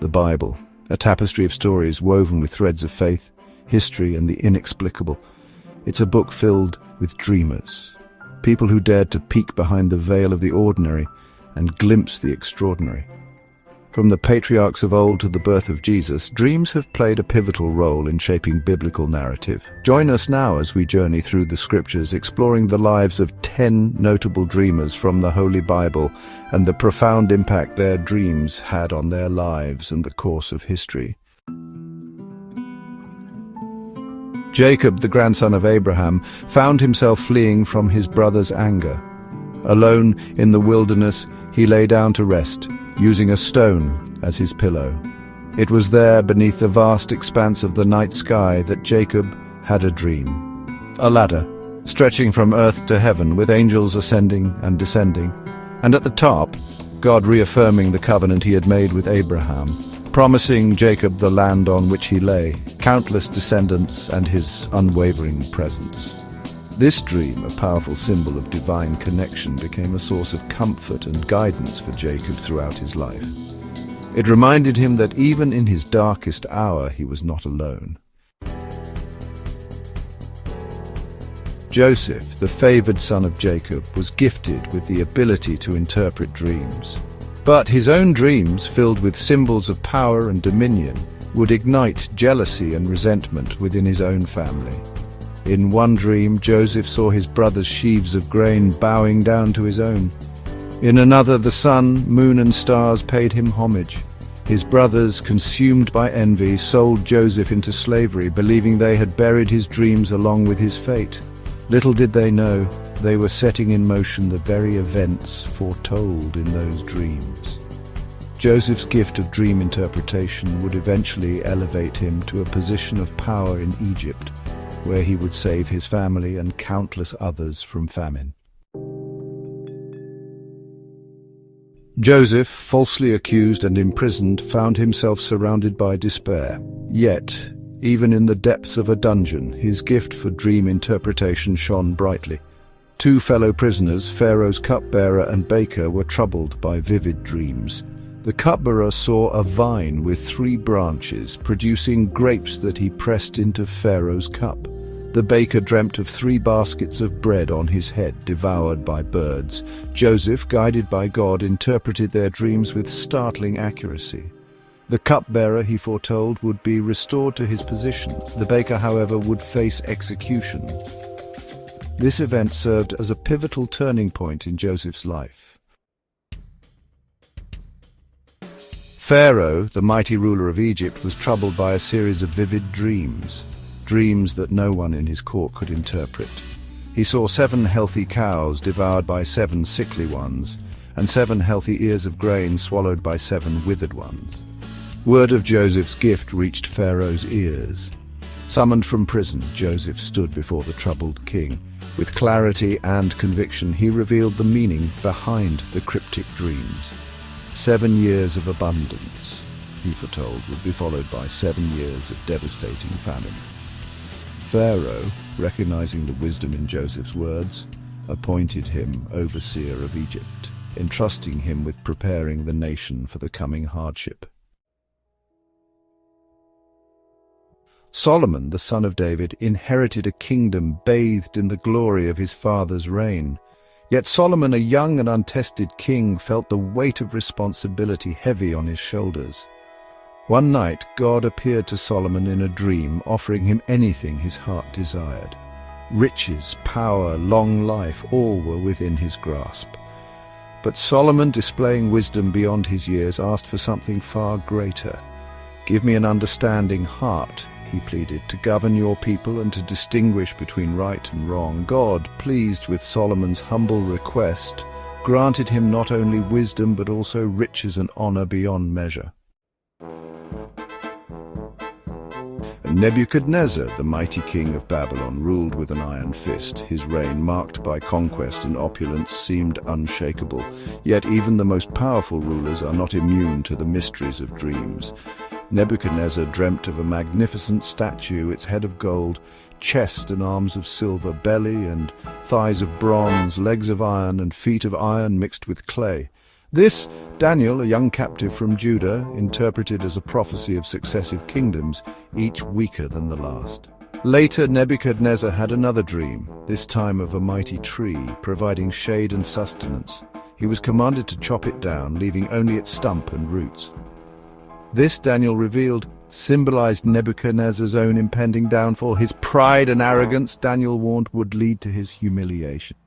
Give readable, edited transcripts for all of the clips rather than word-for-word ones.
The Bible, a tapestry of stories woven with threads of faith, history, and the inexplicable. It's a book filled with dreamers, people who dared to peek behind the veil of the ordinary and glimpse the extraordinary. From the patriarchs of old to the birth of Jesus, dreams have played a pivotal role in shaping biblical narrative. Join us now as we journey through the scriptures, exploring the lives of 10 notable dreamers from the Holy Bible and the profound impact their dreams had on their lives and the course of history. Jacob, the grandson of Abraham, found himself fleeing from his brother's anger. Alone in the wilderness, he lay down to rest, using a stone as his pillow. It was there, beneath the vast expanse of the night sky, that Jacob had a dream. A ladder, stretching from earth to heaven, with angels ascending and descending, and at the top, God reaffirming the covenant he had made with Abraham, promising Jacob the land on which he lay, countless descendants, and his unwavering presence. This dream, a powerful symbol of divine connection, became a source of comfort and guidance for Jacob throughout his life. It reminded him that even in his darkest hour, he was not alone. Joseph, the favored son of Jacob, was gifted with the ability to interpret dreams. But his own dreams, filled with symbols of power and dominion, would ignite jealousy and resentment within his own family. In one dream, Joseph saw his brother's sheaves of grain bowing down to his own. In another, the sun, moon, and stars paid him homage. His brothers, consumed by envy, sold Joseph into slavery, believing they had buried his dreams along with his fate. Little did they know, they were setting in motion the very events foretold in those dreams. Joseph's gift of dream interpretation would eventually elevate him to a position of power in Egypt, where he would save his family and countless others from famine. Joseph, falsely accused and imprisoned, found himself surrounded by despair. Yet, even in the depths of a dungeon, his gift for dream interpretation shone brightly. 2 fellow prisoners, Pharaoh's cupbearer and baker, were troubled by vivid dreams. The cupbearer saw a vine with 3 branches, producing grapes that he pressed into Pharaoh's cup. The baker dreamt of 3 baskets of bread on his head, devoured by birds. Joseph, guided by God, interpreted their dreams with startling accuracy. The cupbearer, he foretold, would be restored to his position. The baker, however, would face execution. This event served as a pivotal turning point in Joseph's life. Pharaoh, the mighty ruler of Egypt, was troubled by a series of vivid dreams that no one in his court could interpret. He saw 7 healthy cows devoured by 7 sickly ones, and 7 healthy ears of grain swallowed by 7 withered ones. Word of Joseph's gift reached Pharaoh's ears. Summoned from prison, Joseph stood before the troubled king. With clarity and conviction, he revealed the meaning behind the cryptic dreams. 7 years of abundance, he foretold, would be followed by 7 years of devastating famine. Pharaoh, recognizing the wisdom in Joseph's words, appointed him overseer of Egypt, entrusting him with preparing the nation for the coming hardship. Solomon, the son of David, inherited a kingdom bathed in the glory of his father's reign. Yet Solomon, a young and untested king, felt the weight of responsibility heavy on his shoulders. One night, God appeared to Solomon in a dream, offering him anything his heart desired. Riches, power, long life, all were within his grasp. But Solomon, displaying wisdom beyond his years, asked for something far greater. "Give me an understanding heart," he pleaded, "to govern your people and to distinguish between right and wrong." God, pleased with Solomon's humble request, granted him not only wisdom but also riches and honor beyond measure. Nebuchadnezzar, the mighty king of Babylon, ruled with an iron fist. His reign, marked by conquest and opulence, seemed unshakable. Yet even the most powerful rulers are not immune to the mysteries of dreams. Nebuchadnezzar dreamt of a magnificent statue, its head of gold, chest and arms of silver, belly and thighs of bronze, legs of iron and feet of iron mixed with clay. This, Daniel, a young captive from Judah, interpreted as a prophecy of successive kingdoms, each weaker than the last. Later, Nebuchadnezzar had another dream, this time of a mighty tree, providing shade and sustenance. He was commanded to chop it down, leaving only its stump and roots. This, Daniel revealed, symbolized Nebuchadnezzar's own impending downfall. His pride and arrogance, Daniel warned, would lead to his humiliation.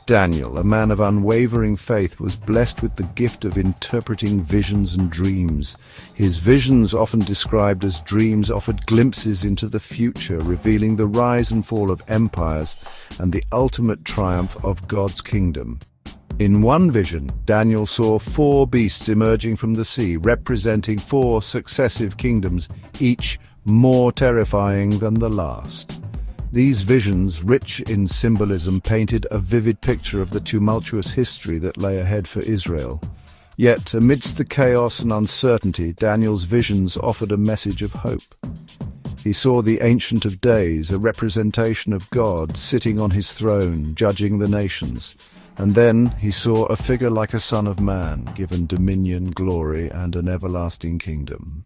Daniel, a man of unwavering faith, was blessed with the gift of interpreting visions and dreams. His visions, often described as dreams, offered glimpses into the future, revealing the rise and fall of empires and the ultimate triumph of God's kingdom. In one vision, Daniel saw 4 beasts emerging from the sea, representing 4 successive kingdoms, each more terrifying than the last. These visions, rich in symbolism, painted a vivid picture of the tumultuous history that lay ahead for Israel. Yet, amidst the chaos and uncertainty, Daniel's visions offered a message of hope. He saw the Ancient of Days, a representation of God, sitting on his throne, judging the nations. And then he saw a figure like a Son of Man, given dominion, glory, and an everlasting kingdom.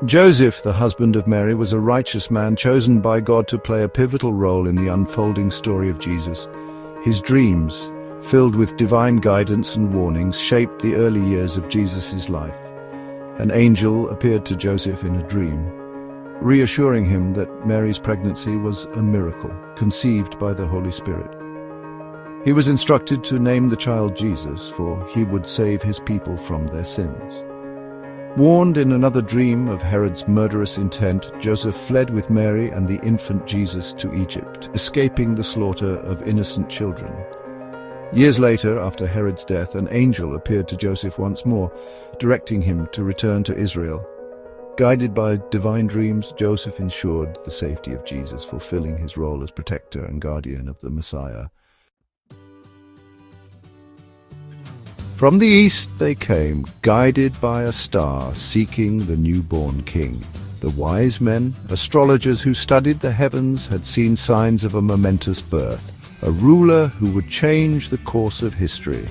Joseph, the husband of Mary, was a righteous man chosen by God to play a pivotal role in the unfolding story of Jesus. His dreams, filled with divine guidance and warnings, shaped the early years of Jesus' life. An angel appeared to Joseph in a dream, reassuring him that Mary's pregnancy was a miracle, conceived by the Holy Spirit. He was instructed to name the child Jesus, for he would save his people from their sins. Warned in another dream of Herod's murderous intent, Joseph fled with Mary and the infant Jesus to Egypt, escaping the slaughter of innocent children. Years later, after Herod's death, an angel appeared to Joseph once more, directing him to return to Israel. Guided by divine dreams, Joseph ensured the safety of Jesus, fulfilling his role as protector and guardian of the Messiah. From the east they came, guided by a star, seeking the newborn king. The wise men, astrologers who studied the heavens, had seen signs of a momentous birth, a ruler who would change the course of history.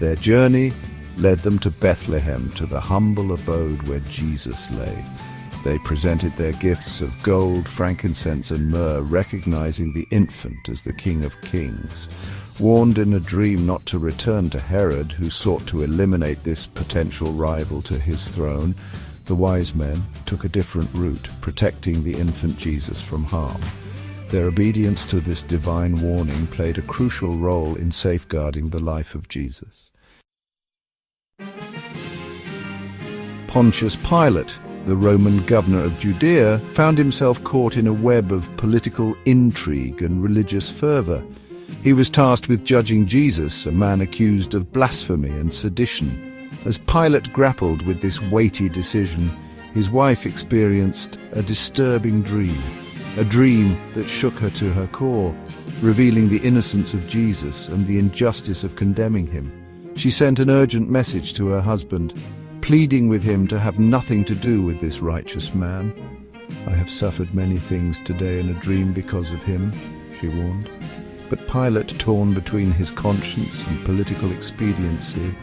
Their journey led them to Bethlehem, to the humble abode where Jesus lay. They presented their gifts of gold, frankincense, and myrrh, recognizing the infant as the King of Kings. Warned in a dream not to return to Herod, who sought to eliminate this potential rival to his throne, the wise men took a different route, protecting the infant Jesus from harm. Their obedience to this divine warning played a crucial role in safeguarding the life of Jesus. Pontius Pilate, the Roman governor of Judea, found himself caught in a web of political intrigue and religious fervor. He was tasked with judging Jesus, a man accused of blasphemy and sedition. As Pilate grappled with this weighty decision, his wife experienced a disturbing dream, a dream that shook her to her core, revealing the innocence of Jesus and the injustice of condemning him. She sent an urgent message to her husband, pleading with him to have nothing to do with this righteous man. "I have suffered many things today in a dream because of him," she warned. But Pilate, torn between his conscience and political expediency,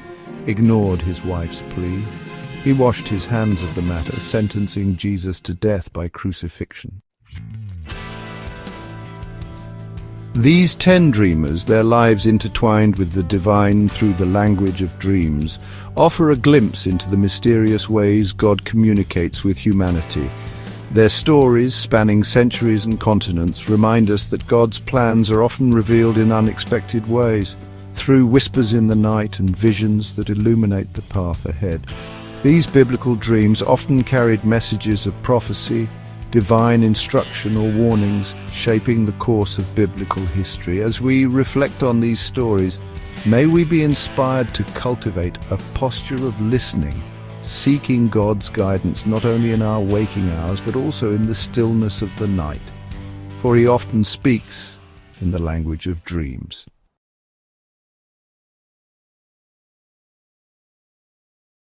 ignored his wife's plea. He washed his hands of the matter, sentencing Jesus to death by crucifixion. These 10 dreamers, their lives intertwined with the divine through the language of dreams, offer a glimpse into the mysterious ways God communicates with humanity. Their stories, spanning centuries and continents, remind us that God's plans are often revealed in unexpected ways, through whispers in the night and visions that illuminate the path ahead. These biblical dreams often carried messages of prophecy, divine instruction or warnings, shaping the course of biblical history. As we reflect on these stories, may we be inspired to cultivate a posture of listening, seeking God's guidance not only in our waking hours but also in the stillness of the night, for he often speaks in the language of dreams.